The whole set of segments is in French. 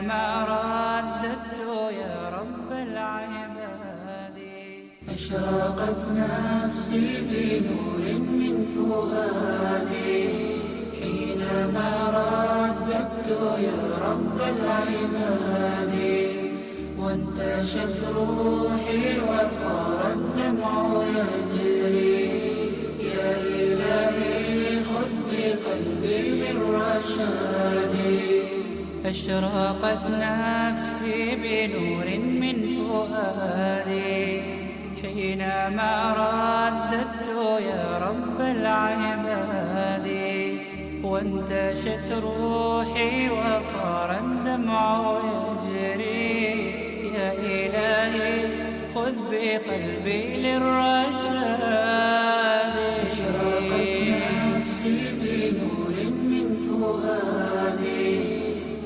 حينما رددت يا رب العباد. أشرقت نفسي بنور من فؤادي حينما رددت يا رب العباد. وانتشت روحي وصار الدمع يجري يا إلهي خذ بقلبي للرشاد. أشرقت نفسي بنور من فؤادي حينما رددت يا رب العباد. وانتشت روحي وصار الدمع يجري يا إلهي خذ بقلبي للرشاد. أشرقت نفسي بنور من فؤادي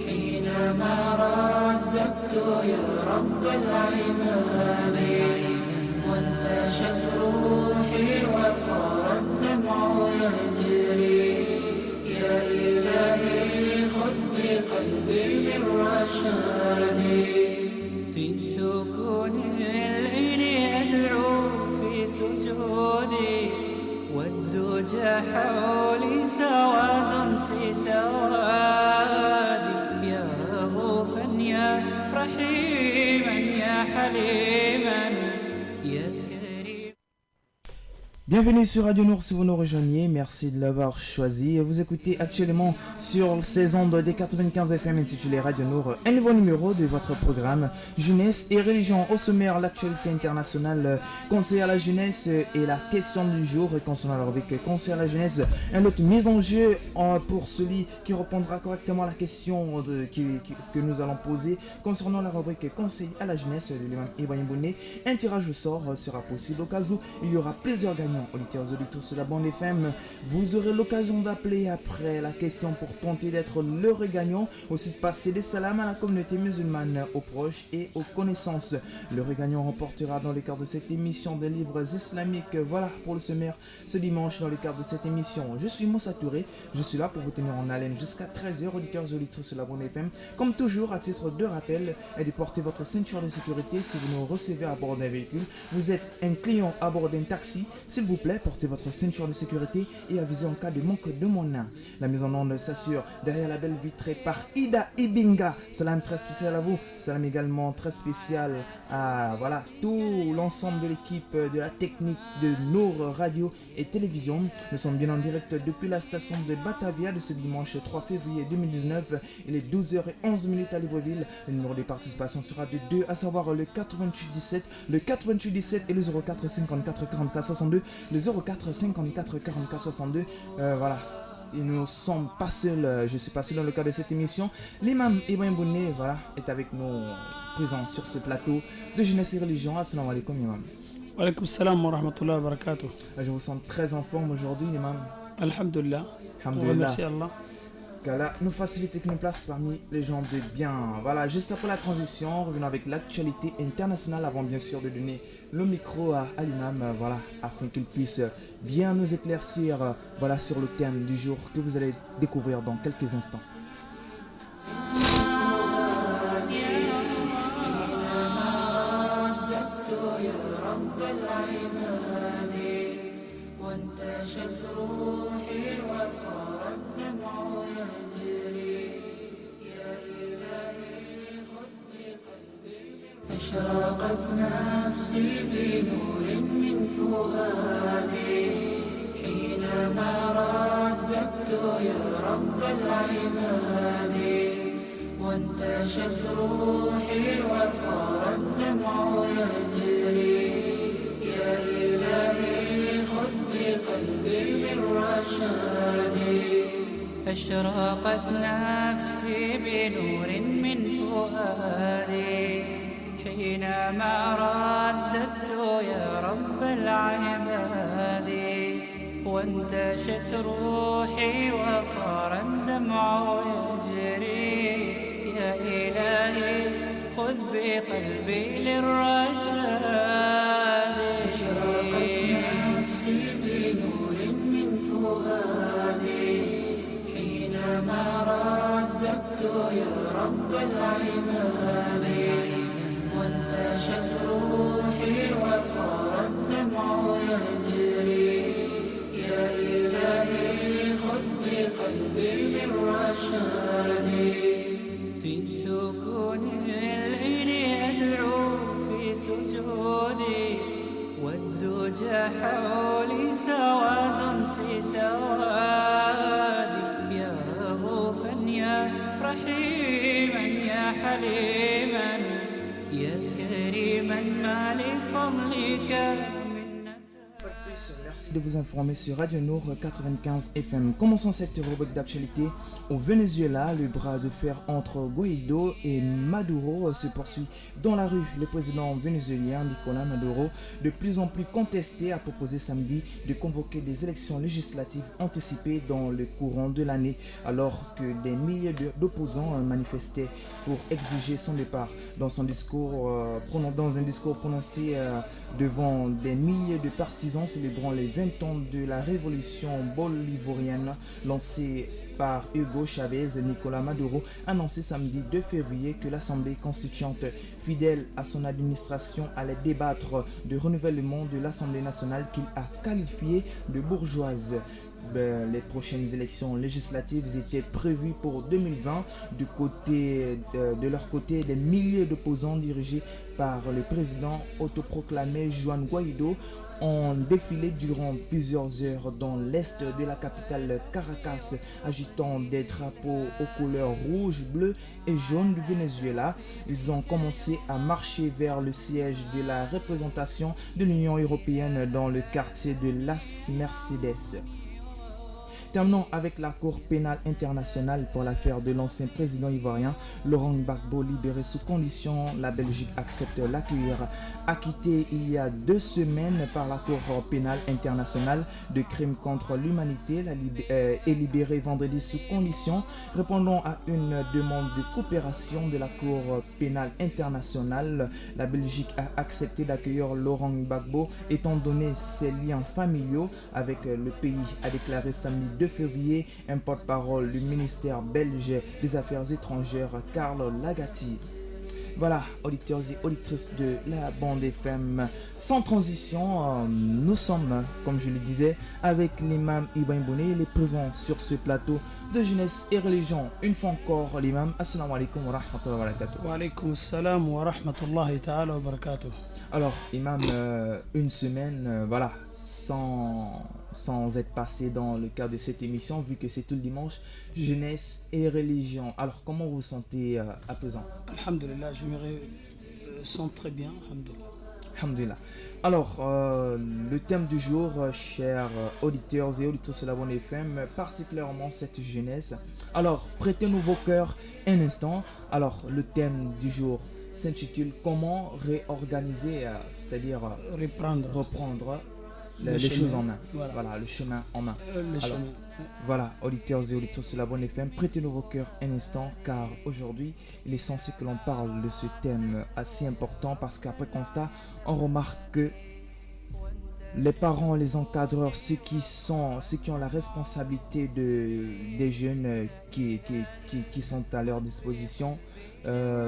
حينما رددت يا رب العباد. وانتشت روحي وصار الدمع يجري يا إلهي خذ بقلبي للرشاد. في سكون الليل أدعو في سجودي والدجى حولي سواد في سوادي. يا رؤوفا يا رحيما يا حليما يا كريم. Bienvenue sur Radio Nour si vous nous rejoignez, merci de l'avoir choisi. Vous écoutez actuellement sur ces ondes des 95 FM intitulé Radio Nour, un nouveau numéro de votre programme Jeunesse et Religion. Au sommaire, l'actualité internationale, conseil à la jeunesse et la question du jour concernant la rubrique conseil à la jeunesse. Un autre mise en jeu pour celui qui répondra correctement à la question que nous allons poser concernant la rubrique conseil à la jeunesse de l'imam Ibrahim Bouné. Un tirage au sort sera possible au cas où il y aura plusieurs gagnants. Auditeurs, auditrices de la bande FM, vous aurez l'occasion d'appeler après la question pour tenter d'être l'heureux gagnant. Aussi de passer des salams à la communauté musulmane, aux proches et aux connaissances. L'heureux gagnant remportera dans le cadre de cette émission des livres islamiques. Voilà pour le sommaire ce dimanche dans le cadre de cette émission. Je suis Moussa Touré, je suis là pour vous tenir en haleine jusqu'à 13h. Auditeurs, auditrices de la bande FM, comme toujours à titre de rappel et de porter votre ceinture de sécurité si vous nous recevez à bord d'un véhicule. Vous êtes un client à bord d'un taxi. S'il vous plaît, portez votre ceinture de sécurité et avisez en cas de manque de moyens. La mise en onde s'assure derrière la belle vitrée par Ida Ibinga. Salam très spécial à vous. Salam également très spécial à tout l'ensemble de l'équipe de la technique de Nour Radio et Télévision. Nous sommes bien en direct depuis la station de Batavia de ce dimanche 3 février 2019. Il est 12h11 à Libreville. Le numéro de participation sera de 2, à savoir le 8817, le 8817 et le 04 54 44 62. Le 04 54 44 62. Voilà. Et nous ne sommes pas seuls, je suis pas seul dans le cadre de cette émission. L'imam Ibrahim Bouné, est avec nous présent sur ce plateau de jeunesse et religion. Assalamu alaikum, imam. Wa alaikum salam wa rahmatullahi wa barakatuh. Je vous sens très en forme aujourd'hui, imam. Alhamdulillah. Alhamdulillah. Merci Allah. Qu'Allah nous facilite et nous place parmi les gens de bien. Voilà, juste après la transition, revenons avec l'actualité internationale avant bien sûr de donner le micro à l'imam, afin qu'il puisse bien nous éclaircir sur le thème du jour que vous allez découvrir dans quelques instants. أشرقت نفسي بنور من فؤادي حينما رددت يا رب العباد. وانتشت روحي وصار الدمع يجري يا إلهي خذ بقلبي للرشاد. أشرقت نفسي بنور من فؤادي حينما رددت يا رب العباد. وانتشت روحي وصار الدمع يجري يا إلهي خذ بقلبي للرشاد. أشرقت نفسي بنور من فؤادي حينما رددت يا رب العباد وانتشت روحي وصار الدمع يجري يا إلهي خذ بقلبي للرشاد في سكون الليل أدعو في سجودي والدجى حولي سواد في سوادي يا رؤوفا يا رحيما يا حليما يا كريما ما لفضلك من Merci de vous informer sur Radio Nour 95 FM. Commençons cette rubrique d'actualité. Au Venezuela, le bras de fer entre Guaido et Maduro se poursuit dans la rue. Le président vénézuélien Nicolás Maduro, de plus en plus contesté, a proposé samedi de convoquer des élections législatives anticipées dans le courant de l'année, alors que des milliers d'opposants manifestaient pour exiger son départ. Dans un discours prononcé devant des milliers de partisans célébrant les 20 ans de la révolution bolivarienne lancée par Hugo Chavez, Nicolás Maduro a annoncé samedi 2 février que l'Assemblée constituante, fidèle à son administration, allait débattre de renouvellement de l'Assemblée nationale qu'il a qualifiée de bourgeoise. Les prochaines élections législatives étaient prévues pour 2020. De leur côté, des milliers d'opposants dirigés par le président autoproclamé Juan Guaido ont défilé durant plusieurs heures dans l'est de la capitale Caracas, agitant des drapeaux aux couleurs rouge, bleu et jaune du Venezuela. Ils ont commencé à marcher vers le siège de la représentation de l'Union européenne dans le quartier de Las Mercedes. Terminons avec la Cour pénale internationale pour l'affaire de l'ancien président ivoirien Laurent Gbagbo libéré sous condition. La Belgique accepte l'accueillir. Acquitté il y a 2 semaines par la Cour pénale internationale de crimes contre l'humanité et libéré vendredi sous condition, répondant à une demande de coopération de la Cour pénale internationale. La Belgique a accepté d'accueillir Laurent Gbagbo étant donné ses liens familiaux avec le pays, a déclaré samedi 2 février un porte-parole du ministère belge des Affaires étrangères, Karl Lagati. Voilà, auditeurs et auditrices de la bande FM. Sans transition, nous sommes, comme je le disais, avec l'imam Ibrahim Bouné. Il est présent sur ce plateau de jeunesse et religion. Une fois encore, l'imam. Assalamu alaikum wa rahmatullahi wa barakatuh. Wa alaikum assalam wa rahmatullahi ta'ala wa barakatuh. Alors, imam, une semaine, voilà, sans être passé dans le cadre de cette émission, vu que c'est tout le dimanche, jeunesse et religion. Alors, comment vous vous sentez à présent? Alhamdulillah, je me sens très bien, alhamdulillah. Alhamdulillah. Alors, le thème du jour, chers auditeurs et auditrices de la Bonne FM, particulièrement cette jeunesse. Alors, prêtez-nous vos cœurs un instant. Alors, le thème du jour s'intitule Comment réorganiser, c'est-à-dire reprendre les choses en main. Voilà, le chemin en main. Voilà, auditeurs et auditrices de la Bonne FM, prêtez-nous vos cœurs un instant, car aujourd'hui, il est censé que l'on parle de ce thème assez important, parce qu'après constat, on remarque que les parents, les encadreurs, ceux qui ont la responsabilité des jeunes qui sont à leur disposition,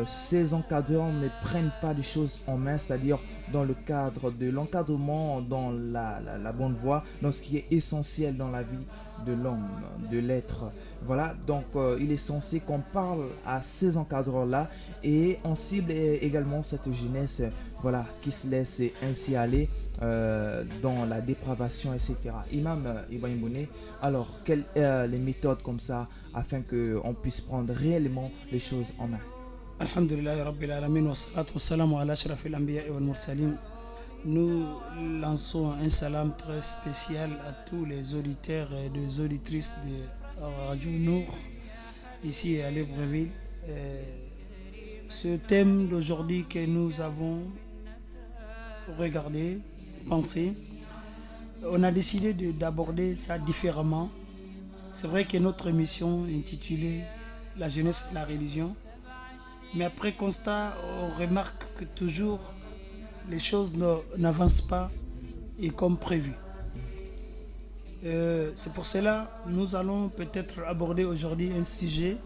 ces encadreurs ne prennent pas les choses en main, c'est-à-dire dans le cadre de l'encadrement, dans la bonne voie, dans ce qui est essentiel dans la vie de l'homme, de l'être. Voilà, donc il est censé qu'on parle à ces encadreurs-là et on cible également cette jeunesse, voilà, qui se laisse ainsi aller dans la dépravation, etc. Imam Ibrahim Bouné, alors quelles sont les méthodes comme ça afin qu'on puisse prendre réellement les choses en main? Alhamdulillah Rabbil Alamin wa salatu wa salamu ala ashrafil anbiya wal mursalin. Nous lançons un salam très spécial à tous les auditeurs et les auditrices de Radio Nour ici à Libreville. Ce thème d'aujourd'hui que nous avons regardé, pensé, on a décidé d'aborder ça différemment. C'est vrai que notre émission est intitulée La jeunesse et la religion, mais après constat, on remarque que toujours les choses n'avancent pas et comme prévu. C'est pour cela que nous allons peut-être aborder aujourd'hui un sujet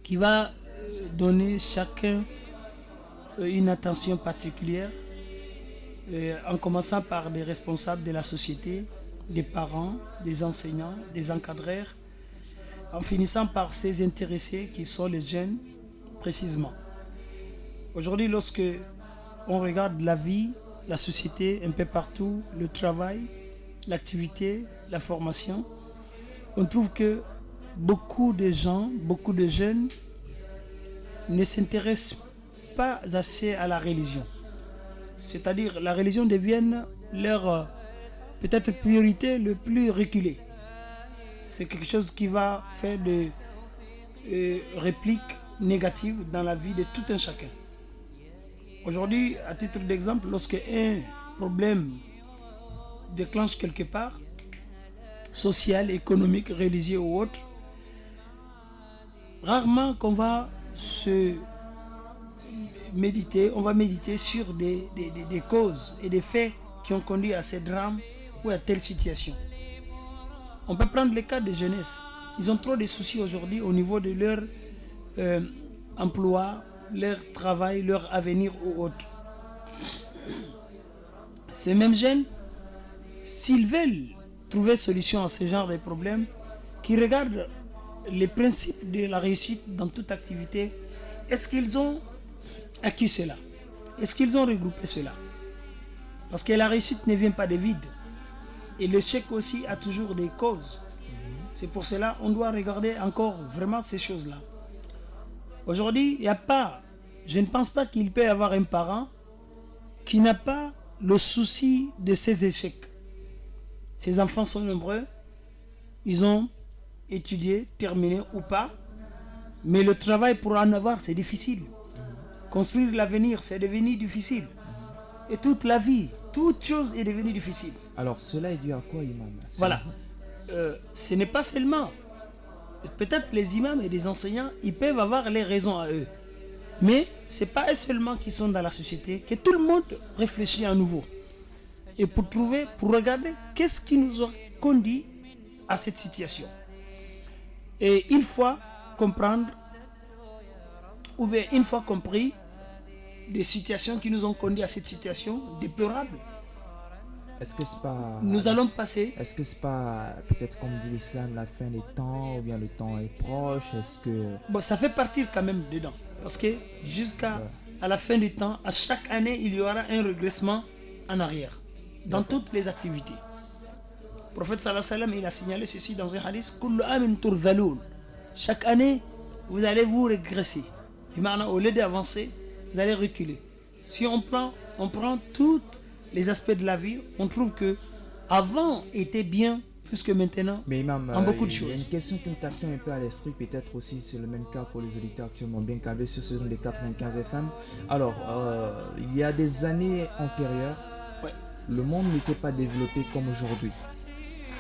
qui va donner chacun une attention particulière, en commençant par des responsables de la société, des parents, des enseignants, des encadreurs, en finissant par ces intéressés qui sont les jeunes précisément. Aujourd'hui, lorsque on regarde la vie, la société un peu partout, le travail, l'activité, la formation, on trouve que beaucoup de gens, beaucoup de jeunes ne s'intéressent pas assez à la religion. C'est-à-dire la religion devient leur peut-être priorité le plus reculée. C'est quelque chose qui va faire des répliques négatives dans la vie de tout un chacun. Aujourd'hui, à titre d'exemple, lorsque un problème déclenche quelque part, social, économique, religieux ou autre, rarement qu'on va on va méditer sur des causes et des faits qui ont conduit à ces drames ou à telle situation. On peut prendre le cas des jeunesses. Ils ont trop de soucis aujourd'hui au niveau de leur emploi, leur travail, leur avenir ou autre. Ces mêmes jeunes, s'ils veulent trouver solution à ce genre de problèmes, qui regardent les principes de la réussite dans toute activité, est-ce qu'ils ont acquis cela? Est-ce qu'ils ont regroupé cela? Parce que la réussite ne vient pas de vide. Et l'échec aussi a toujours des causes. C'est pour cela qu'on doit regarder encore vraiment ces choses-là. Aujourd'hui, je ne pense pas qu'il peut y avoir un parent qui n'a pas le souci de ses échecs. Ses enfants sont nombreux, ils ont étudié, terminé ou pas, mais le travail pour en avoir, c'est difficile. Construire l'avenir, c'est devenu difficile. Et toute la vie, toute chose est devenue difficile. Alors cela est dû à quoi, imam? Voilà. Ce n'est pas seulement... Peut-être les imams et les enseignants, ils peuvent avoir les raisons à eux. Mais ce n'est pas eux seulement qui sont dans la société, que tout le monde réfléchit à nouveau. Et pour regarder qu'est-ce qui nous a conduit à cette situation. Et une fois comprendre, ou bien une fois compris, des situations qui nous ont conduit à cette situation déplorable, est-ce que c'est pas... nous allons passer... Est-ce que c'est pas, peut-être comme dit l'islam, la fin des temps, ou bien le temps est proche? Est-ce que... Bon, ça fait partir quand même dedans. Parce que jusqu'à la fin du temps, à chaque année, il y aura un régressement en arrière. Dans toutes les activités. Le prophète sallallahu alayhi wa sallam, il a signalé ceci dans un hadith. Kullu amin turthaloun. Chaque année, vous allez vous régresser. Au lieu d'avancer, vous allez reculer. Si on prend tous les aspects de la vie, on trouve que avant était bien plus que maintenant. Mais imam, en beaucoup de choses. Il y a une question qui me tacte un peu à l'esprit, peut-être aussi c'est le même cas pour les auditeurs actuellement bien câblés sur ce zone des 95 FM. Alors, il y a des années antérieures, le monde n'était pas développé comme aujourd'hui.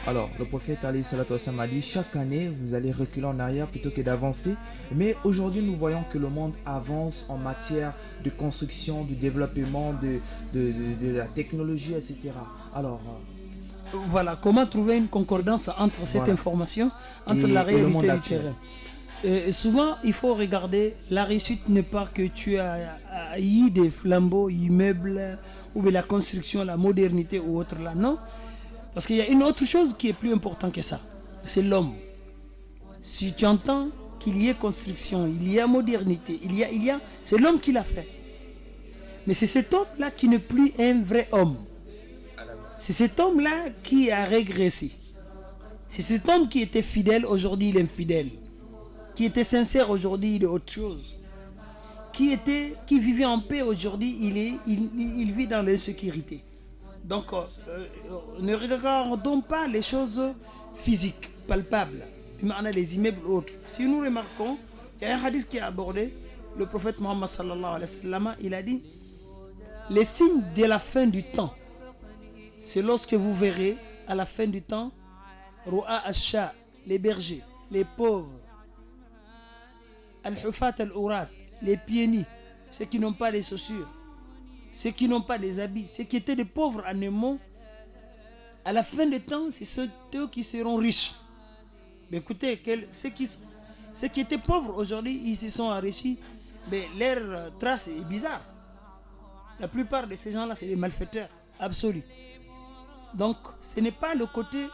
Alors, le prophète alayhi salatu wassalam a dit, chaque année, vous allez reculer en arrière plutôt que d'avancer. Mais aujourd'hui, nous voyons que le monde avance en matière de construction, du développement, de la technologie, etc. Alors... Voilà, comment trouver une concordance entre cette information, entre la réalité du terrain. Et souvent, il faut regarder, la réussite n'est pas que tu as eu des flambeaux, immeubles, ou la construction, la modernité ou autre là, non. Parce qu'il y a une autre chose qui est plus importante que ça, c'est l'homme. Si tu entends qu'il y ait construction, il y a modernité, c'est l'homme qui l'a fait. Mais c'est cet homme-là qui n'est plus un vrai homme. C'est cet homme-là qui a régressé. C'est cet homme qui était fidèle, aujourd'hui il est infidèle. Qui était sincère, aujourd'hui il est autre chose. Qui vivait en paix, aujourd'hui il vit dans l'insécurité. Donc, ne regardons pas les choses physiques, palpables, les immeubles autres. Si nous remarquons, il y a un hadith qui a abordé, le prophète Mohammed sallallahu alayhi wa sallam, il a dit, les signes de la fin du temps, c'est lorsque vous verrez à la fin du temps, Ru'a Asha, les bergers, les pauvres, Al-Hufat al-Urat, les pieds nus, ceux qui n'ont pas les chaussures, ceux qui n'ont pas des habits, ceux qui étaient des pauvres animaux, à la fin du temps, c'est ceux qui seront riches. Mais écoutez, Ceux qui étaient pauvres aujourd'hui, ils se sont enrichis. Mais leur trace est bizarre. La plupart de ces gens-là, c'est des malfaiteurs absolus. Donc, ce n'est pas le côté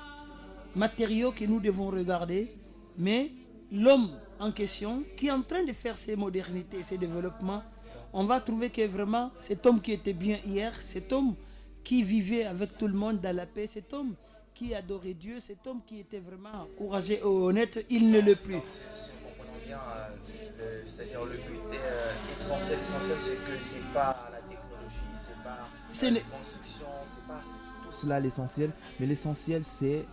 matériaux que nous devons regarder, mais l'homme en question qui est en train de faire ces modernités, ces développements. On va trouver que vraiment cet homme qui était bien hier, cet homme qui vivait avec tout le monde dans la paix, cet homme qui adorait Dieu, cet homme qui était vraiment courageux et honnête, il ne l'est plus. Si on comprend bien, c'est-à-dire le but essentiel, c'est que c'est pas la technologie, c'est pas la construction, c'est pas tout cela l'essentiel, mais l'essentiel c'est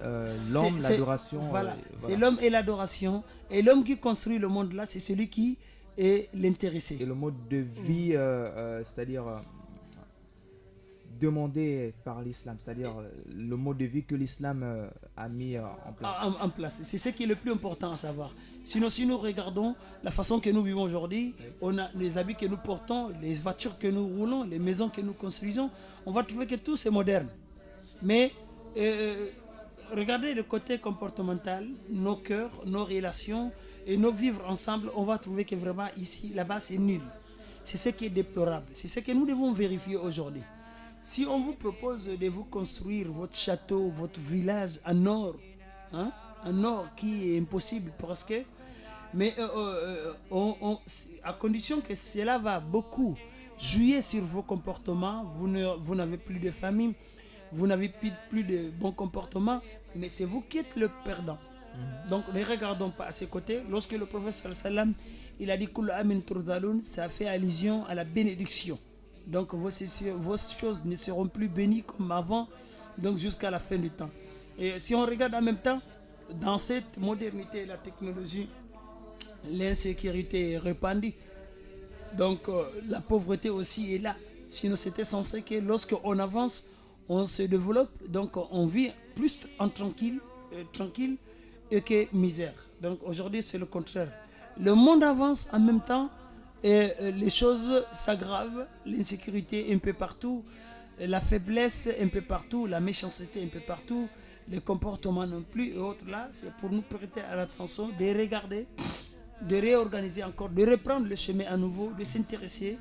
l'homme, l'adoration. Voilà, c'est l'homme et l'adoration. Et l'homme qui construit le monde là, c'est celui qui est l'intéressé. Et le mode de vie, c'est-à-dire demandé par l'islam, c'est-à-dire le mode de vie que l'islam a mis en place. En place. C'est ce qui est le plus important à savoir. Sinon, si nous regardons la façon que nous vivons aujourd'hui, on a les habits que nous portons, les voitures que nous roulons, les maisons que nous construisons, on va trouver que tout c'est moderne. Mais regardez le côté comportemental, nos cœurs, nos relations et nos vivre ensemble, on va trouver que vraiment ici, là-bas, c'est nul. C'est ce qui est déplorable. C'est ce que nous devons vérifier aujourd'hui. Si on vous propose de vous construire votre château, votre village en or, hein, en or qui est impossible presque, mais à condition que cela va beaucoup jouer sur vos comportements, vous n'avez plus de famille, vous n'avez plus de bons comportements, mais c'est vous qui êtes le perdant. Donc ne regardons pas à ses côtés. Lorsque le prophète sallam il a dit Kullu amin turzaloun, ça fait allusion à la bénédiction. Donc vos choses ne seront plus bénies comme avant, donc jusqu'à la fin du temps. Et si on regarde en même temps, dans cette modernité et la technologie, l'insécurité est répandue. Donc la pauvreté aussi est là. Sinon c'était censé que lorsqu'on avance, on se développe, donc on vit plus en tranquille que misère. Donc aujourd'hui c'est le contraire. Le monde avance en même temps et les choses s'aggravent, l'insécurité un peu partout, la faiblesse un peu partout, la méchanceté un peu partout, les comportements non plus et autres là, c'est pour nous prêter à l'attention de regarder, de réorganiser encore, de reprendre le chemin à nouveau, de s'intéresser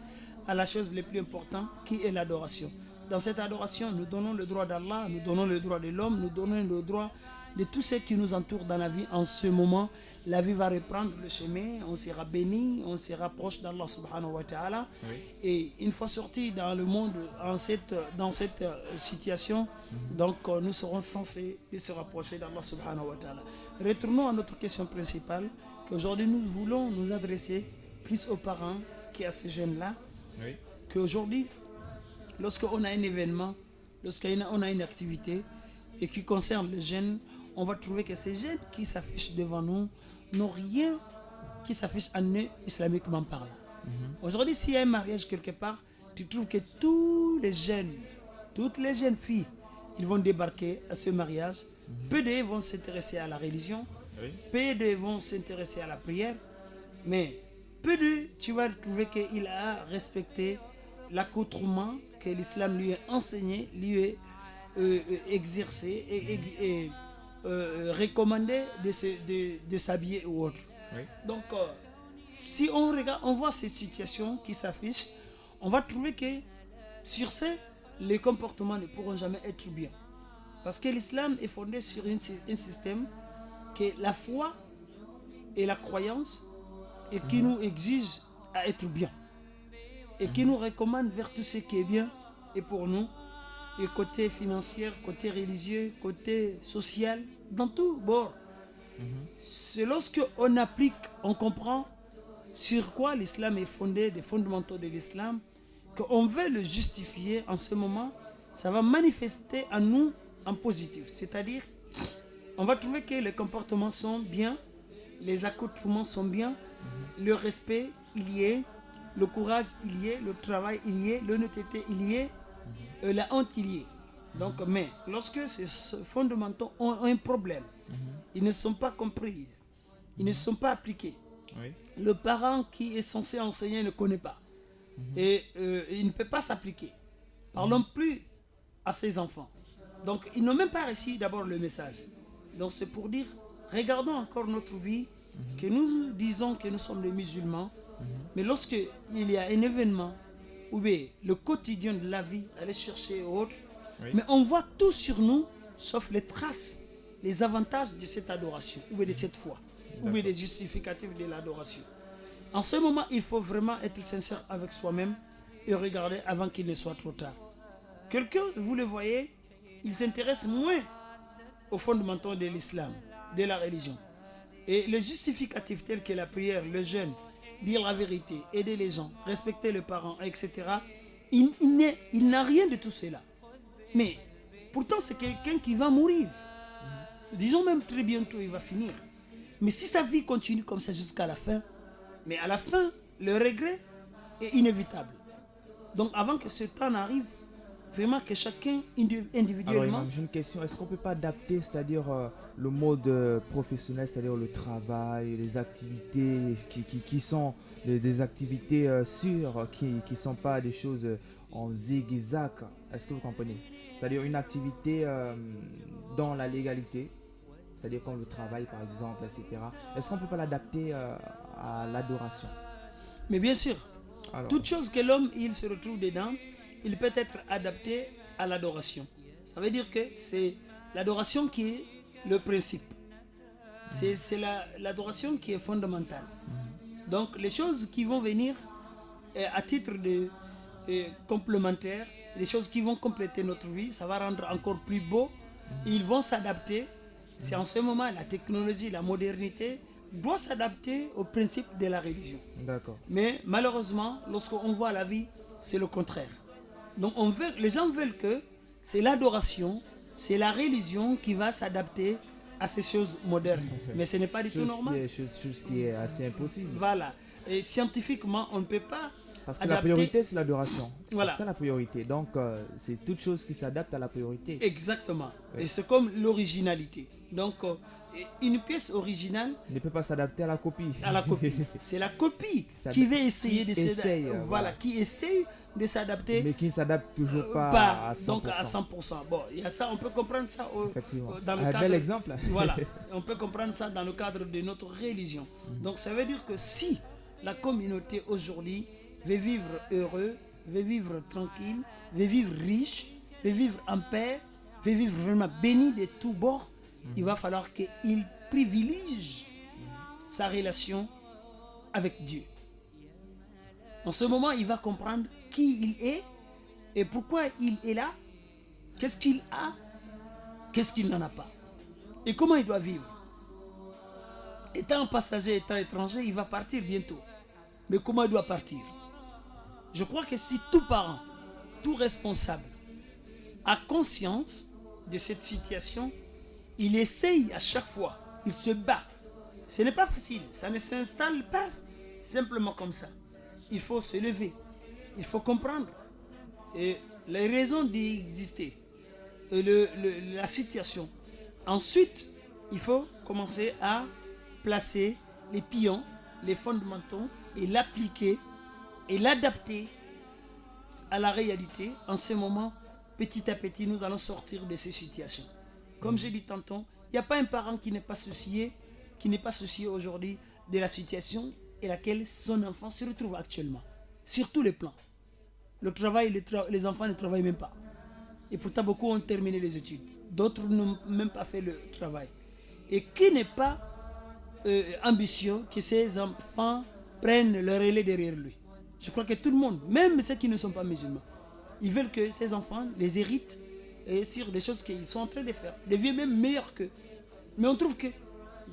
à la chose la plus importante qui est l'adoration. Dans cette adoration, nous donnons le droit d'Allah, nous donnons le droit de l'homme, nous donnons le droit de tout ce qui nous entoure dans la vie. En ce moment, la vie va reprendre le chemin, on sera béni, on sera proche d'Allah subhanahu wa ta'ala. Oui. Et une fois sortis dans le monde, dans cette situation, donc nous serons censés se rapprocher d'Allah subhanahu wa ta'ala. Retournons à notre question principale, qu'aujourd'hui nous voulons nous adresser plus aux parents qu'à ces jeunes-là. Oui. Qu'aujourd'hui, lorsqu'on a un événement, lorsqu'on a une activité et qui concerne les jeunes, on va trouver que ces jeunes qui s'affichent devant nous n'ont rien qui s'affiche en eux islamiquement parlant. Aujourd'hui, s'il y a un mariage quelque part, tu trouves que tous les jeunes, toutes les jeunes filles, ils vont débarquer à ce mariage. Peu d'eux vont s'intéresser à la religion, peu d'eux vont s'intéresser à la prière, mais peu d'eux, tu vas trouver qu'il a respecté l'accoutrement que l'islam lui a enseigné, lui a exercé et recommandé de s'habiller ou autre. Oui. Donc, si on regarde, on voit ces situations qui s'affichent, on va trouver que sur ce, les comportements ne pourront jamais être bien. Parce que l'islam est fondé sur un système que la foi et la croyance et qui nous exige à être bien. Et qui nous recommande vers tout ce qui est bien et pour nous, et côté financier, côté religieux, côté social, dans tout bord. C'est lorsqu'on applique, on comprend sur quoi l'islam est fondé, des fondamentaux de l'islam, qu'on veut le justifier en ce moment, ça va manifester en nous en positif. C'est-à-dire, on va trouver que les comportements sont bien, les accoutrements sont bien, le respect, il y est, le courage, il y est, le travail, il y est, l'honnêteté, il y est, la honte, il y est. Donc, mais lorsque ces fondamentaux ont un problème, ils ne sont pas compris, ils ne sont pas appliqués. Oui. Le parent qui est censé enseigner ne connaît pas. Et il ne peut pas s'appliquer. Parlons plus à ses enfants. Donc, ils n'ont même pas reçu d'abord le message. Donc, c'est pour dire, regardons encore notre vie que nous disons que nous sommes des musulmans, mais lorsque il y a un événement, ou bien le quotidien de la vie, aller chercher autre, mais on voit tout sur nous, sauf les traces, les avantages de cette adoration, ou bien de cette foi, ou bien des justificatifs de l'adoration. En ce moment, il faut vraiment être sincère avec soi-même et regarder avant qu'il ne soit trop tard. Quelqu'un, vous le voyez, il s'intéresse moins aux fondamentaux de l'islam, de la religion. Et le justificatif tel que la prière, le jeûne, dire la vérité, aider les gens, respecter les parents, etc., il n'a rien de tout cela. Mais pourtant, c'est quelqu'un qui va mourir. Disons même très bientôt, il va finir. Mais si sa vie continue comme ça jusqu'à la fin, mais à la fin, le regret est inévitable. Donc avant que ce temps n'arrive, vraiment que chacun individuellement... Alors, j'ai une question. Est-ce qu'on ne peut pas adapter, c'est-à-dire le mode professionnel, c'est-à-dire le travail, les activités qui sont des activités sûres, qui ne sont pas des choses en zig-zag? Est-ce que vous comprenez? C'est-à-dire une activité dans la légalité, c'est-à-dire comme le travail par exemple, etc. Est-ce qu'on ne peut pas l'adapter à l'adoration? Mais bien sûr, Alors, toute chose que l'homme il se retrouve dedans, il peut être adapté à l'adoration. Ça veut dire que c'est l'adoration qui est le principe. C'est l'adoration qui est fondamentale. Donc les choses qui vont venir à titre de complémentaire, les choses qui vont compléter notre vie, ça va rendre encore plus beau. Ils vont s'adapter. C'est en ce moment la technologie, la modernité doit s'adapter au principe de la religion. d'accord. Mais malheureusement, lorsqu'on voit la vie, c'est le contraire. Donc les gens veulent que c'est l'adoration, c'est la religion qui va s'adapter à ces choses modernes. Mais ce n'est pas du tout normal. Chose qui est assez impossible. Voilà. Et scientifiquement, on ne peut pas Parce que adapter. la priorité, c'est l'adoration. Voilà. C'est ça la priorité. Donc, c'est toute chose qui s'adapte à la priorité. Exactement. Oui. Et c'est comme l'originalité. Donc, une pièce originale Il ne peut pas s'adapter à la copie. à la copie. C'est la copie Ça- qui va essayer de qui essaye, s'adapter. voilà. Qui essaye de s'adapter. Mais qui ne s'adapte toujours pas à 100%. Donc à 100%. Bon, il y a ça, on peut comprendre ça Effectivement. dans le Un cadre. bel exemple. Voilà, on peut comprendre ça dans le cadre de notre religion. Donc ça veut dire que si la communauté aujourd'hui veut vivre heureux, veut vivre tranquille, veut vivre riche, veut vivre en paix, veut vivre vraiment béni de tous bords, il va falloir qu'il privilégie sa relation avec Dieu. En ce moment, il va comprendre qui il est et pourquoi il est là, qu'est-ce qu'il a, qu'est-ce qu'il n'en a pas, et comment il doit vivre. Étant passager, étant étranger, il va partir bientôt. Mais comment il doit partir? Je crois que si tout parent, tout responsable a conscience de cette situation, il essaye à chaque fois, il se bat. Ce n'est pas facile, ça ne s'installe pas simplement comme ça. Il faut se lever, il faut comprendre et les raisons d'exister, et la situation. Ensuite, il faut commencer à placer les pions, les fondamentaux et l'appliquer et l'adapter à la réalité. En ce moment, petit à petit, nous allons sortir de ces situations. Comme j'ai dit tantôt, il n'y a pas un parent qui n'est pas soucié, aujourd'hui de la situation et laquelle son enfant se retrouve actuellement. Sur tous les plans. Le travail, les enfants ne travaillent même pas. Et pourtant, beaucoup ont terminé les études. D'autres n'ont même pas fait le travail. Et qui n'est pas ambitieux que ces enfants prennent le relais derrière lui? Je crois que tout le monde, même ceux qui ne sont pas musulmans, ils veulent que ces enfants les héritent et sur des choses qu'ils sont en train de faire, deviennent même meilleurs qu'eux. Mais on trouve que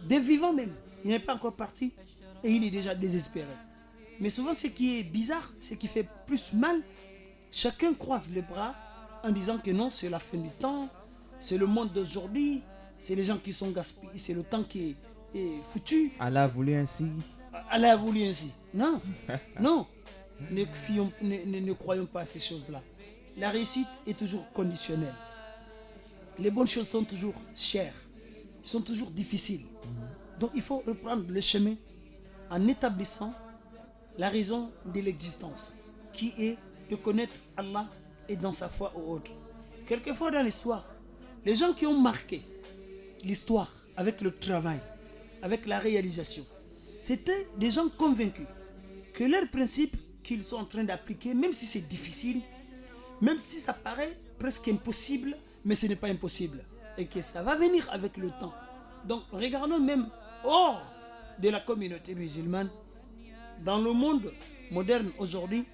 des vivants même, il n'est pas encore parti et il est déjà désespéré. Mais souvent, ce qui est bizarre, ce qui fait plus mal, chacun croise les bras en disant que non, c'est la fin du temps, c'est le monde d'aujourd'hui, c'est les gens qui sont gaspillés, c'est le temps qui est foutu. Allah a voulu ainsi. Allah a voulu ainsi. Non, non. Ne croyons pas à ces choses-là. La réussite est toujours conditionnelle. Les bonnes choses sont toujours chères, sont toujours difficiles. Donc il faut reprendre le chemin en établissant la raison de l'existence, qui est de connaître Allah et dans sa foi aux autres. Quelquefois dans l'histoire, les gens qui ont marqué l'histoire avec le travail, avec la réalisation. C'était des gens convaincus que leurs principes qu'ils sont en train d'appliquer, même si c'est difficile, même si ça paraît presque impossible, mais ce n'est pas impossible. Et que ça va venir avec le temps. Donc regardons même hors de la communauté musulmane, dans le monde moderne aujourd'hui,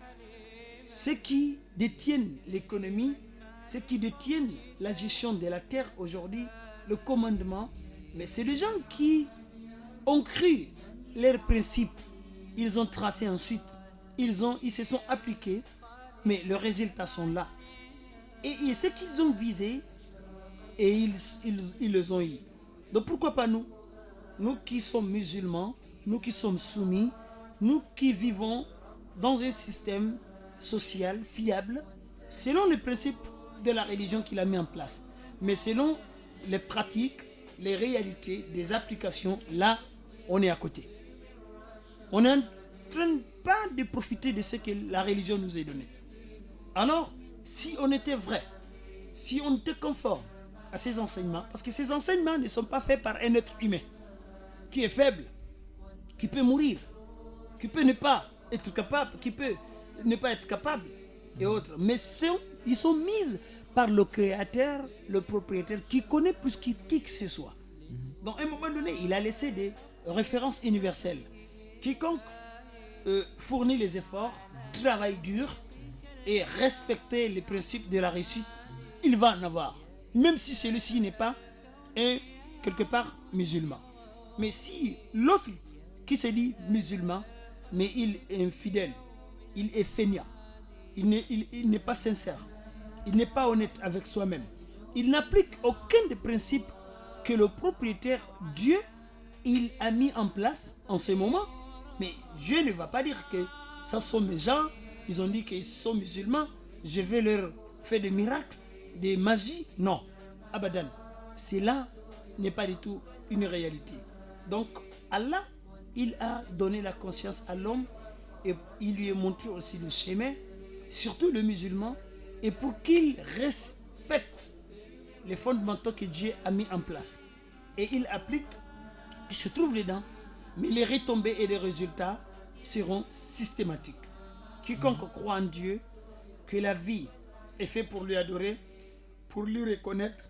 ceux qui détiennent l'économie, ceux qui détiennent la gestion de la terre aujourd'hui, le commandement, mais c'est des gens qui ont cru leurs principes, ils ont tracé ensuite, ils se sont appliqués, mais les résultats sont là. Et ce qu'ils ont visé, et ils les ont eu. Donc pourquoi pas nous? Nous qui sommes musulmans, nous qui sommes soumis, nous qui vivons dans un système social fiable, selon les principes de la religion qu'il a mis en place. Mais selon les pratiques, les réalités, des applications, là, on est à côté. On n'est en train pas de profiter de ce que la religion nous a donné. Alors, si on était vrai, si on était conforme à ces enseignements, parce que ces enseignements ne sont pas faits par un être humain qui est faible, qui peut mourir, qui peut ne pas être capable, qui peut ne pas être capable et autres, mais ils sont mis par le créateur, le propriétaire qui connaît plus qui que ce soit. Donc à un moment donné, il a laissé des références universelles. Quiconque fournit les efforts, travaille dur et respecter les principes de la réussite, il va en avoir. Même si celui-ci n'est pas quelque part musulman. Mais si l'autre qui se dit musulman, mais il est infidèle, il est fainéant, il n'est pas sincère, il n'est pas honnête avec soi-même, il n'applique aucun des principes que le propriétaire Dieu il a mis en place en ce moment. Mais Dieu ne va pas dire que ça sont mes gens, ils ont dit qu'ils sont musulmans, je vais leur faire des miracles, des magies. Non, abadan. Cela n'est pas du tout une réalité. Donc Allah, il a donné la conscience à l'homme et il lui a montré aussi le chemin, surtout le musulman, et pour qu'il respecte les fondamentaux que Dieu a mis en place. Et il applique, il se trouve dedans, mais les retombées et les résultats seront systématiques. Quiconque croit en Dieu, que la vie est faite pour lui adorer, pour lui reconnaître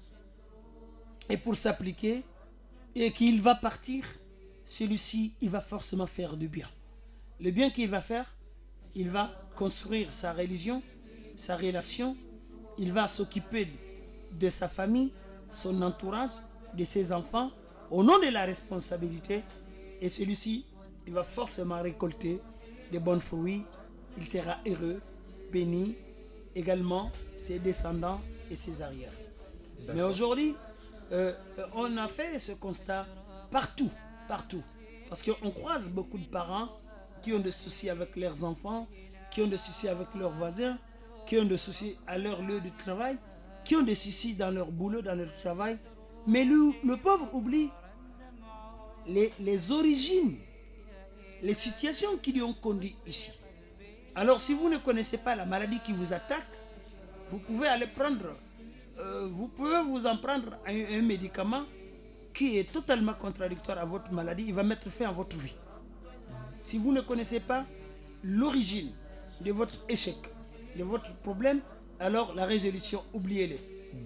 et pour s'appliquer, et qu'il va partir, celui-ci, il va forcément faire du bien. Le bien qu'il va faire, il va construire sa religion, sa relation, il va s'occuper de sa famille, son entourage, de ses enfants, au nom de la responsabilité, et celui-ci, il va forcément récolter de bons fruits, il sera heureux, béni, également ses descendants et ses arrières. Mais aujourd'hui, on a fait ce constat partout, parce qu'on croise beaucoup de parents qui ont des soucis avec leurs enfants, qui ont des soucis avec leurs voisins, qui ont des soucis à leur lieu de travail, qui ont des soucis dans leur boulot, dans leur travail. Mais le pauvre oublie les origines, les situations qui lui ont conduit ici. Alors si vous ne connaissez pas la maladie qui vous attaque, vous pouvez aller prendre, vous pouvez vous en prendre un médicament qui est totalement contradictoire à votre maladie, il va mettre fin à votre vie. Si vous ne connaissez pas l'origine de votre échec, de votre problème, alors la résolution, oubliez-les.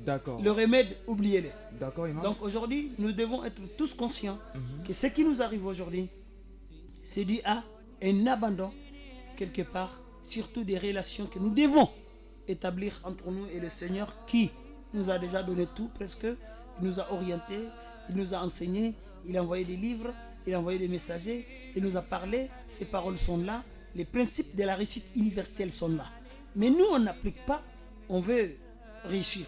D'accord. Le remède, oubliez-les. D'accord, Imam. Donc aujourd'hui, nous devons être tous conscients que ce qui nous arrive aujourd'hui, c'est dû à un abandon, quelque part, surtout des relations que nous devons établir entre nous et le Seigneur qui nous a déjà donné tout, presque. Il nous a orientés, il nous a enseigné, il a envoyé des livres, il a envoyé des messagers, il nous a parlé, ces paroles sont là, les principes de la réussite universelle sont là. Mais nous, on n'applique pas, on veut réussir.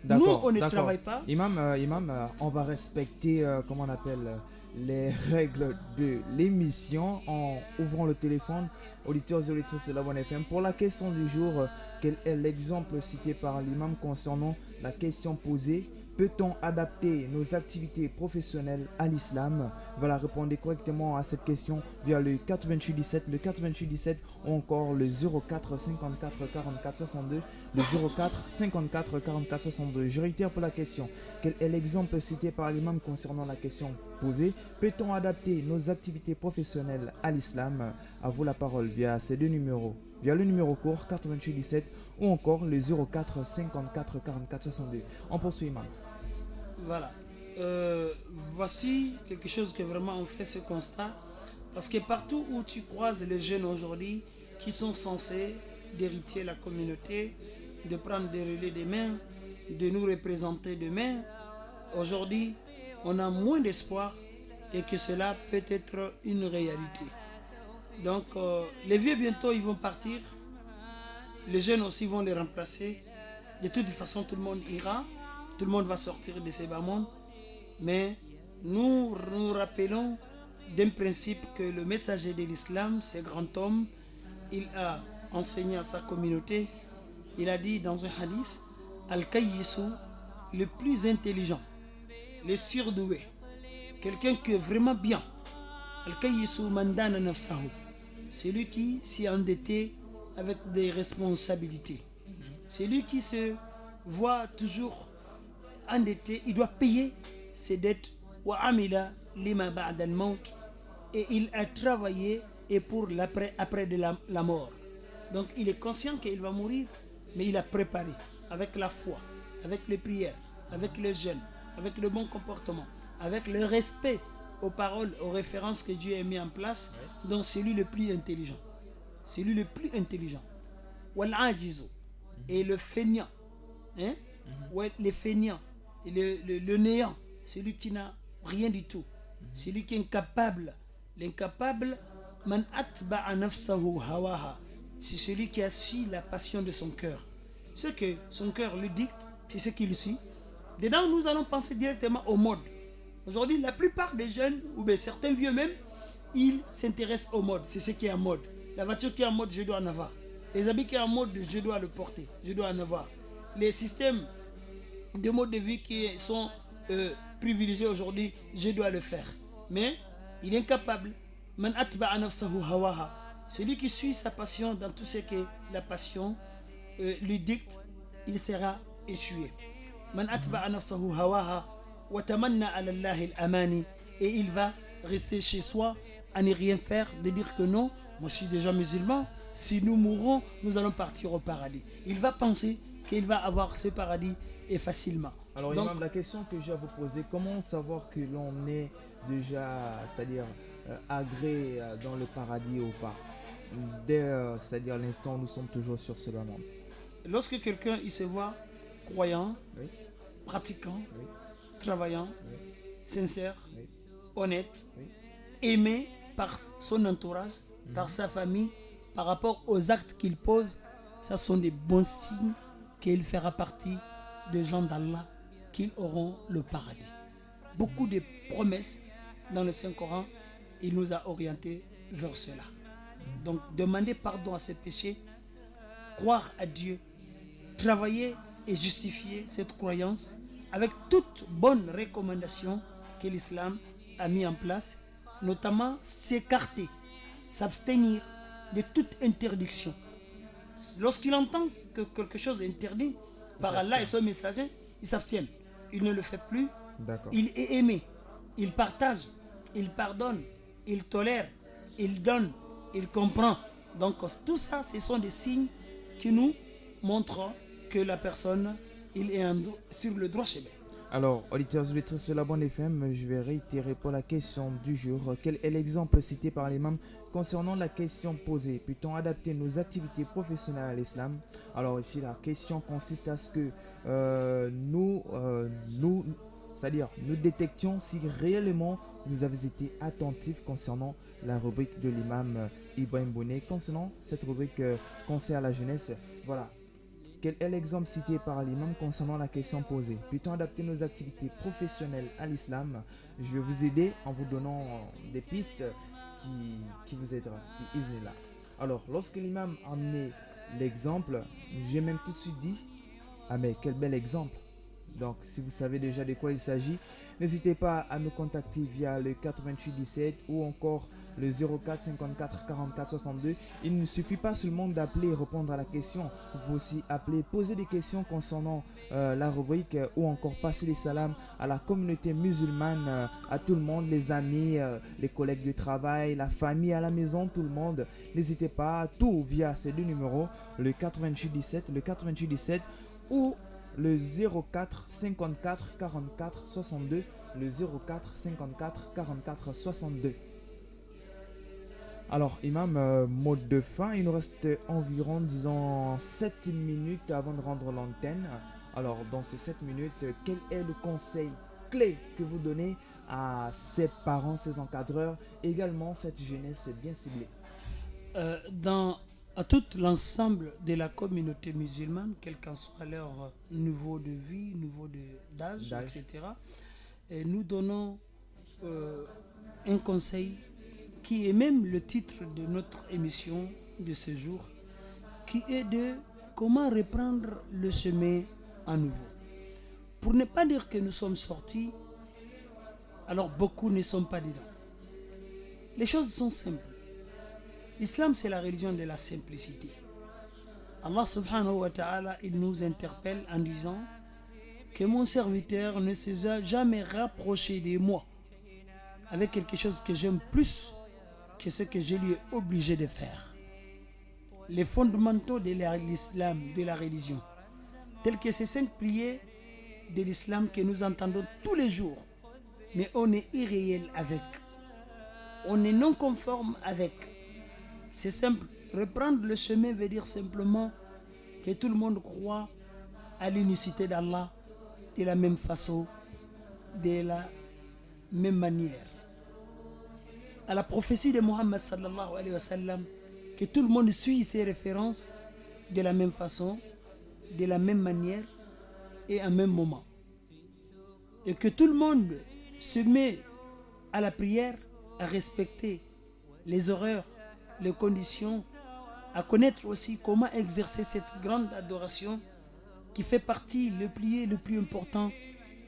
Nous, on ne travaille pas. Imam, on va respecter, comment on appelle, les règles de l'émission en ouvrant le téléphone. Auditeurs et auditrices de la Bonne FM. Pour la question du jour, quel est l'exemple cité par l'imam concernant la question posée? Peut-on adapter nos activités professionnelles à l'islam? Voilà, répondez correctement à cette question via le 88 17, le 88 17 ou encore le 04 54 44 62, le 04 54 44 62. Je réitère pour la question. Quel est l'exemple cité par l'imam concernant la question posée. Peut-on adapter nos activités professionnelles à l'islam? À vous la parole via ces deux numéros. Via le numéro court 88 17 ou encore le 04 54 44 62. On poursuit, Imam. Voilà. Voici quelque chose que vraiment on fait ce constat. Parce que partout où tu croises les jeunes aujourd'hui qui sont censés d'hériter la communauté, de prendre des relais demain, de nous représenter demain, aujourd'hui, on a moins d'espoir et que cela peut être une réalité. Donc, les vieux bientôt, ils vont partir. Les jeunes aussi vont les remplacer. De toute façon, tout le monde ira. Tout le monde va sortir de ces bas mondes. Mais nous nous rappelons d'un principe que le messager de l'islam, ce grand homme, il a enseigné à sa communauté. Il a dit dans un hadith, Al-Kayyisu, le plus intelligent, le surdoué, quelqu'un qui est vraiment bien. Al-Kayyisu mandana nafsahu, celui qui s'est endetté avec des responsabilités. Celui qui se voit toujours endetté, il doit payer ses dettes. Wa amila lima ba'da al-maut, et il a travaillé et pour après de la mort. Donc il est conscient qu'il va mourir, mais il a préparé avec la foi, avec les prières, avec le jeûne, avec le bon comportement, avec le respect aux paroles, aux références que Dieu a mis en place. Donc c'est lui le plus intelligent. C'est lui le plus intelligent. Wal-ajizu, et le feignant, hein? Ouais, les feignants, et le néant, celui qui n'a rien du tout, celui qui est incapable. L'incapable, man atba'a nafsahu hawaha, c'est celui qui a su la passion de son cœur. Ce que son cœur lui dicte, c'est ce qu'il suit. Dedans, nous allons penser directement aux modes. Aujourd'hui, la plupart des jeunes, ou bien certains vieux même, ils s'intéressent aux modes. C'est ce qui est en mode. La voiture qui est en mode, je dois en avoir. Les habits qui sont en mode, je dois le porter. Je dois en avoir. Les systèmes de mode de vie qui sont privilégiés aujourd'hui, je dois le faire. Mais il est incapable. Man atba'a nafsahu hawaha, celui qui suit sa passion dans tout ce que la passion lui dicte, il sera échoué. Man atba'a nafsahu hawaha wa tamanna ala Allahi al-amani, et il va rester chez soi à ne rien faire, de dire que non, moi je suis déjà musulman, si nous mourrons, nous allons partir au paradis. Il va penser qu'il va avoir ce paradis et facilement. Alors, donc, Imam, la question que j'ai à vous poser, comment savoir que l'on est déjà, c'est-à-dire agréé dans le paradis ou pas, dès, c'est-à-dire l'instant où nous sommes toujours sur ce bas monde? Lorsque quelqu'un il se voit croyant, oui, pratiquant, oui, travaillant, oui, sincère, oui, honnête, oui, aimé par son entourage, par sa famille, par rapport aux actes qu'il pose, ça sont des bons signes qu'il fera partie des gens d'Allah qui auront le paradis. Beaucoup de promesses dans le Saint-Coran, il nous a orientés vers cela. Donc, demander pardon à ses péchés, croire à Dieu, travailler et justifier cette croyance avec toutes bonnes recommandations que l'islam a mis en place, notamment s'écarter, s'abstenir de toute interdiction. Lorsqu'il entend que quelque chose est interdit par Allah et son messager, il s'abstient. Il ne le fait plus. Il est aimé. Il partage. Il pardonne. Il tolère. Il donne. Il comprend. Donc tout ça, ce sont des signes qui nous montrent que la personne, il est sur le droit chemin. Alors, auditeurs auditrices sur la bande FM, je vais réitérer pour la question du jour. Quel est l'exemple cité par l'imam concernant la question posée? Peut-on adapter nos activités professionnelles à l'islam? Alors ici, la question consiste à ce que c'est-à-dire nous détections si réellement vous avez été attentifs concernant la rubrique de l'imam Ibrahim Bonnet, concernant cette rubrique conseil à la jeunesse. Voilà. Quel est l'exemple cité par l'imam concernant la question posée? Peut-on adapter nos activités professionnelles à l'islam? Je vais vous aider en vous donnant des pistes qui vous aidera. Alors, lorsque l'imam a amené l'exemple, j'ai même tout de suite dit, ah mais quel bel exemple. Donc, si vous savez déjà de quoi il s'agit, N'hésitez pas à me contacter via le 88 17 ou encore le 04 54 44 62. Il ne suffit pas seulement d'appeler et répondre à la question. Vous pouvez aussi appeler, poser des questions concernant la rubrique ou encore passer les salams à la communauté musulmane, à tout le monde, les amis, les collègues de travail, la famille à la maison, tout le monde. N'hésitez pas, tout via ces deux numéros, le 88 17 ou le 04 54 44 62, le 04 54 44 62. Alors, Imam, mot de fin, il nous reste environ, disons, 7 minutes avant de rendre l'antenne. Alors, dans ces 7 minutes, quel est le conseil clé que vous donnez à ces parents, ces encadreurs, également cette jeunesse bien ciblée? À tout l'ensemble de la communauté musulmane, quel qu'en soit leur niveau de vie, niveau d'âge, etc., et nous donnons un conseil qui est même le titre de notre émission de ce jour, qui est de comment reprendre le chemin à nouveau. Pour ne pas dire que nous sommes sortis, alors beaucoup ne sont pas dedans. Les choses sont simples. L'islam, c'est la religion de la simplicité. Allah subhanahu wa ta'ala, il nous interpelle en disant que mon serviteur ne s'est jamais rapproché de moi avec quelque chose que j'aime plus que ce que je lui ai obligé de faire. Les fondamentaux de l'islam, de la religion, tels que ces 5 prières de l'islam que nous entendons tous les jours, mais on est irréel avec, on est non conforme avec. C'est simple, reprendre le chemin veut dire simplement que tout le monde croit à l'unicité d'Allah de la même façon, de la même manière. À la prophétie de Mohammed sallallahu alayhi wa sallam, que tout le monde suit ses références de la même façon, de la même manière et à même moment. Et que tout le monde se met à la prière, à respecter les horreurs, les conditions, à connaître aussi comment exercer cette grande adoration qui fait partie le pilier le plus important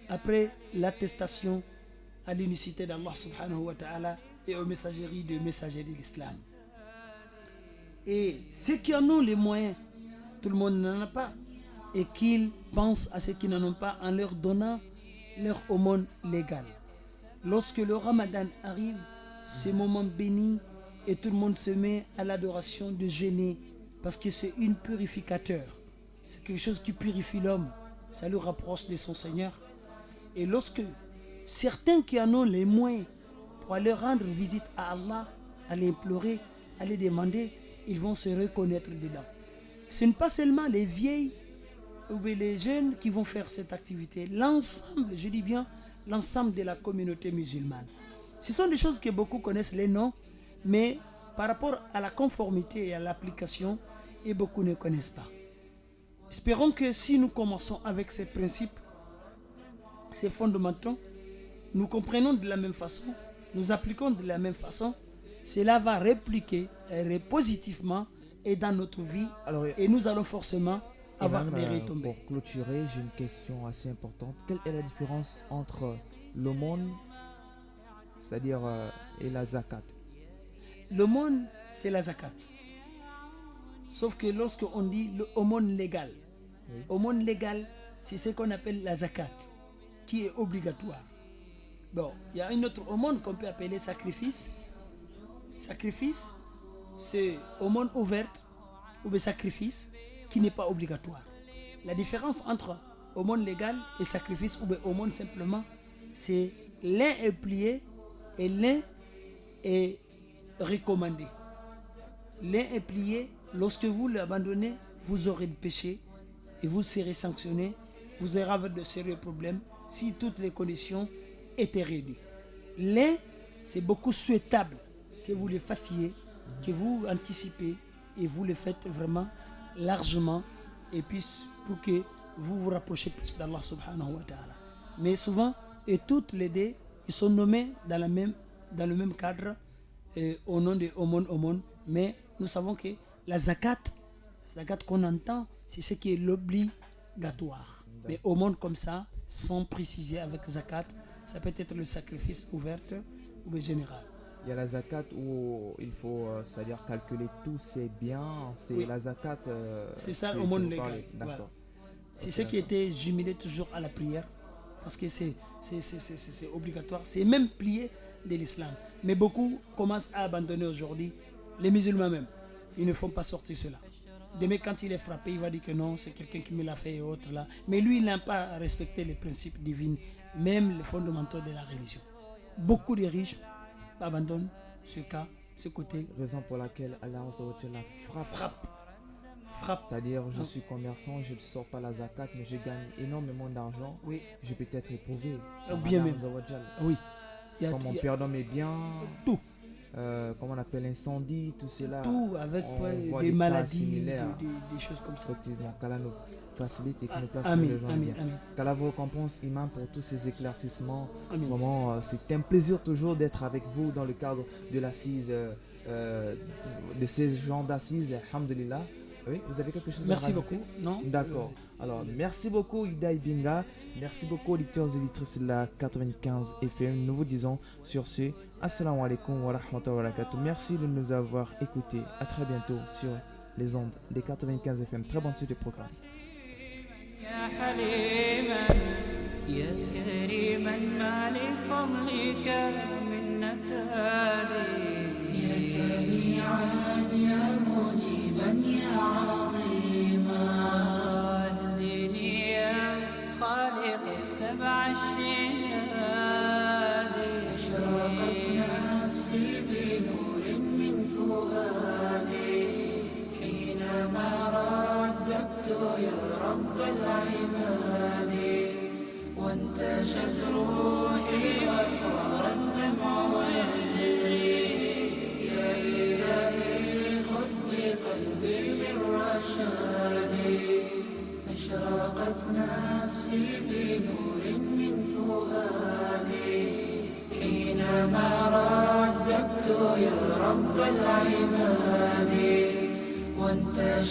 après l'attestation à l'unicité d'Allah subhanahu wa ta'ala et aux messageries de l'islam. Et ceux qui en ont les moyens, tout le monde n'en a pas, et qu'ils pensent à ceux qui n'en ont pas en leur donnant leur aumône légale. Lorsque le Ramadan arrive, ce moment béni, et tout le monde se met à l'adoration de jeûner, parce que c'est une purificateur. C'est quelque chose qui purifie l'homme, ça le rapproche de son Seigneur. Et lorsque certains qui en ont les moyens pour aller rendre visite à Allah, aller implorer, aller demander, ils vont se reconnaître dedans. Ce n'est pas seulement les vieilles ou les jeunes qui vont faire cette activité. L'ensemble, je dis bien, l'ensemble de la communauté musulmane. Ce sont des choses que beaucoup connaissent les noms, mais par rapport à la conformité et à l'application, et beaucoup ne connaissent pas. Espérons que si nous commençons avec ces principes, ces fondamentaux, nous comprenons de la même façon, nous appliquons de la même façon, cela va répliquer positivement et dans notre vie. Alors, et nous allons forcément avoir des retombées. Pour clôturer, j'ai une question assez importante. Quelle est la différence entre l'aumône, c'est-à-dire et la zakat? L'aumône, c'est la zakat. Sauf que lorsque on dit l'aumône légal, oui. Aumône légal, c'est ce qu'on appelle la zakat, qui est obligatoire. Bon, il y a une autre aumône qu'on peut appeler sacrifice. Sacrifice, c'est aumône ouverte ou bien sacrifice qui n'est pas obligatoire. La différence entre aumône légal et sacrifice ou bien aumône simplement, c'est l'un est plié et l'un est recommandé. L'un est plié, lorsque vous l'abandonnez, vous aurez de péché et vous serez sanctionné, vous aurez de sérieux problèmes si toutes les conditions étaient réunies. L'un, c'est beaucoup souhaitable que vous le fassiez, que vous anticipez et vous le faites vraiment largement et puis pour que vous vous rapprochiez plus d'Allah subhanahu wa ta'ala. Mais souvent, et toutes les deux, ils sont nommés dans le même cadre au nom de aumône, mais nous savons que la zakat qu'on entend, c'est ce qui est l'obligatoire. Mais aumône comme ça, sans préciser avec zakat, Ça peut être le sacrifice ouvert ou le général. Il y a la zakat où il faut, c'est-à-dire calculer tous ses biens. C'est Oui. la zakat. C'est ça que au monde vous légal. parlez. Voilà. D'accord. C'est Ok, ce qui d'accord. était jumelé toujours à la prière, parce que c'est obligatoire, c'est même plié de l'islam. Mais beaucoup commencent à abandonner aujourd'hui, les musulmans même. Ils ne font pas sortir cela. Demain, quand il est frappé, il va dire que non, c'est quelqu'un qui me l'a fait et autres là. Mais lui, il n'a pas respecté les principes divins, même les fondamentaux de la religion. Beaucoup de riches abandonnent ce cas, ce côté. Raison pour laquelle Allah Azza wa Jalla frappe. Frappe. C'est-à-dire, je Non. suis commerçant, je ne sors pas la zakat, mais je gagne énormément d'argent. Oui, Je peux être éprouvé. Ou par bien Allah même. Azza wa Jalla. oui. Comme en perdant mes biens, tout. comment on appelle incendie, tout cela. Tout avec on voit des des cas maladies, similaires. des choses comme ça. Effectivement, qu'Allah nous facilite et qu'il nous place Amen, les gens amen, bien. amen. Qu'Allah vous récompense, Imam, pour tous ces éclaircissements. Amen. Vraiment, c'est un plaisir toujours d'être avec vous dans le cadre de l'assise, de ces gens d'assises. Alhamdulillah. Oui, vous avez quelque chose à Merci rajouter? beaucoup. Non? D'accord. Alors, merci beaucoup Ida Ibinga. Merci beaucoup auditeurs et auditrices de la 95 FM. Nous vous disons sur ce, Assalamu alaikum wa rahmatullahi wa barakatuh. Merci de nous avoir écoutés. À très bientôt sur les ondes des 95 FM. Très bonne suite de programme. يا حليما يا كريما ما لفضلك من نفادي يا سميعا يا مجيبا يا عظيما اهدني يا خالق السبع الشهاد أشرقت نفسي بنور من فؤادي حينما رددت يا رب العباد وانتشت روحي وصار الدمع يجري يا إلهي خذ بقلبي بالرشاد أشرقت نفسي بنور من فؤادي حينما رددت يا رب العباد وانتشت